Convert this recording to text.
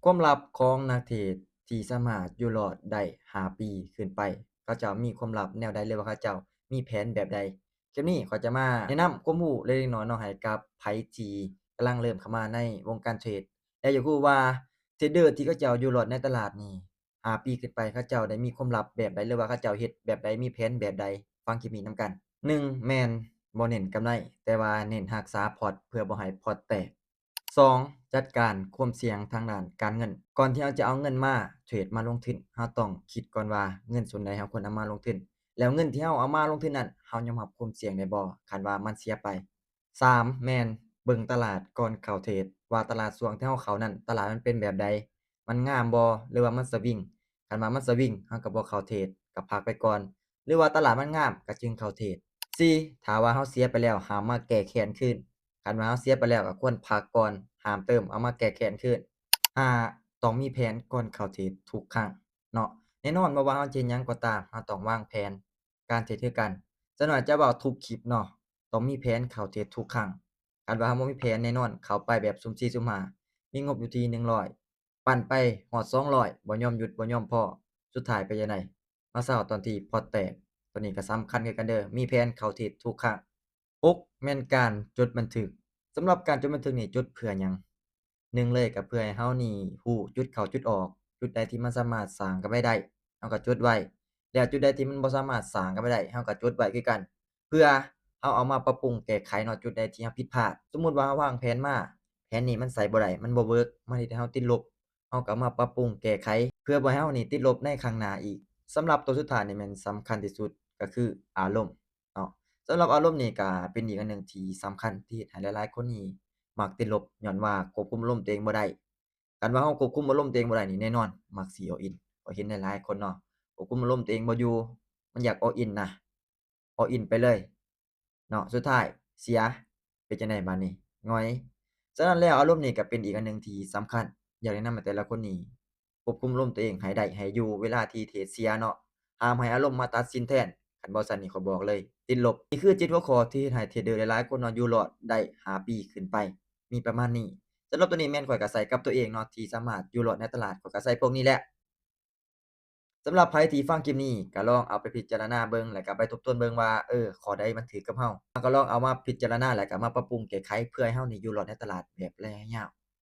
ความลับของนักเทรดที่สามารถอยู่รอดได้5ปีขึ้นไปเขาเจ้ามีความลับแนวใดหรือว่าเขาเจ้ามีแผนแบบใดคลิปนี้ข้อยจะมาแนะนำความรู้เล็กๆน้อยๆเนาะให้กับไผที่กำลังเริ่มเข้ามาในวงการเทรดและอยากรู้ว่าเทรดเดอร์ที่เขาเจ้าอยู่รอดในตลาดนี่5ปีขึ้นไปเขาเจ้าได้มีความลับแบบใดหรือว่าเขาเจ้าเฮ็ดแบบใดมีแผนแบบใดฟังคลิปนี้นำกัน1แม่นบ่เน้นกำไรแต่ว่าเน้นรักษาพอร์ตเพื่อบ่ให้พอร์ตแตก 2จัดการความเสี่ยงทางด้านการเงินก่อนที่เราจะเอาเงินมาเทรดมาลงทุนเราต้องคิดก่อนว่าเงินส่วนใดเราควรเอามาลงทุนแล้วเงินที่เราเอามาลงทุนนั้นเรายอมรับความเสี่ยงได้บ่คันว่ามันเสียไป3แม่นเบิ่งตลาดก่อนเข้าเทรดว่าตลาดช่วงที่เราเข้านั้นตลาดมันเป็นแบบใดมันงามบ่หรือว่ามันสวิงคันว่ามันสวิงเราก็บ่เข้าเทรดก็พักไปก่อนหรือว่าตลาดมันงามก็จึงเข้าเทรด4ถ้าว่าเราเสียไปแล้วห้ามมาแก้แค้นคืน คันว่าเราเสียไปแล้วก็ควรพักก่อนห้ามเติมเอามาแก้แค้นคืน5ต้องมีแผนก่อนเข้าเทรดทุกครั้งเนาะแน่นอนบ่ว่าเราจะเฮ็ดหยังก็ตามเราต้องวางแผนการเทรดคือกันจักหน่อยจะเว้าทุกคลิปเนาะต้องมีแผนเข้าเทรดทุกครั้งคันว่าเราบ่มีแผนแน่นอนเข้าไปแบบสุ่ม4สุ่ม5มีงบอยู่ที่100ปั่นไปฮอด200บ่ยอมหยุดบ่ยอมพ้อสุดท้ายเป็นจั่งใดมาเซาตอนที่พอร์ตแตกตัวนี้ก็สำคัญคือกันเด้อมีแผนเข้าเทรดทุกครั้ง 6แม่นการจดบันทึกสำหรับการจดบันทึกนี่จดเพื่อหยัง1เลยก็เพื่อให้เรานี่รู้จุดเข้าจุดออกจุดใดที่มันสามารถสร้างกำไรได้เราก็จดไว้แล้วจุดใดที่มันบ่สามารถสร้างกำไรได้เราก็จดไว้คือกันเพื่อเราเอามาปรับปรุงแก้ไขเนาะจุดใดที่เราผิดพลาดสมมุติว่าเราวางแผนมาแผนนี้มันใส่บ่ได้มันบ่เวิร์กมันเฮ็ดให้เราติดลบเราก็เอามาปรับปรุงแก้ไขเพื่อบ่ให้เรานี่ติดลบในครั้งหน้าอีกสำหรับตัวสุดท้ายนี่แม่นสำคัญที่สุดก็คืออารมณ์เนาะ สำหรับอารมณ์นี่ก็เป็นอีกอันหนึ่งที่สำคัญที่เฮ็ดให้หลายๆคนนี่มักติดลบญ้อนว่าควบคุมอารมณ์ตัวเองบ่ได้คันว่าเราควบคุมอารมณ์ตัวเองบ่ได้นี่แน่นอนมักสิ all in ก็เห็นหลายๆคนเนาะควบคุมอารมณ์ตัวเองบ่อยู่มันอยาก all in นะ all in ไปเลยเนาะสุดท้ายเสียเป็นจั่งใดบัดนี้หงอยฉะนั้นแล้วอารมณ์นี่ก็เป็นอีกอันหนึ่งที่สำคัญอยากแนะนำให้แต่ละคนนี่ควบคุมอารมณ์ตัวเองให้ได้ให้อยู่เวลาที่เทรดเสียเนาะ ห้ามให้อารมณ์มาตัดสินแทนคันบ่ซั้นนี่ข้อยบอกเลยติดลบนี่คือ7หัวข้อที่เฮ็ดให้เทรดเดอร์หลายๆคนเนาะอยู่รอดได้5ปีขึ้นไปมีประมาณนี้สำหรับตัวนี้แม่นข้อยก็ใช้กับตัวเองเนาะที่สามารถอยู่รอดในตลาดข้อยก็ใช้พวกนี้แหละสำหรับไผที่ฟังคลิปนี้ก็ลองเอาไปพิจารณาเบิ่งแล้วก็ไปทบทวนเบิ่งว่าข้อใดมันถูกกับเราเราก็ลองเอามาพิจารณาแล้วก็มาปรับปรุงแก้ไขเพื่อให้เรานี่อยู่รอดในตลาดแบบระยะยาว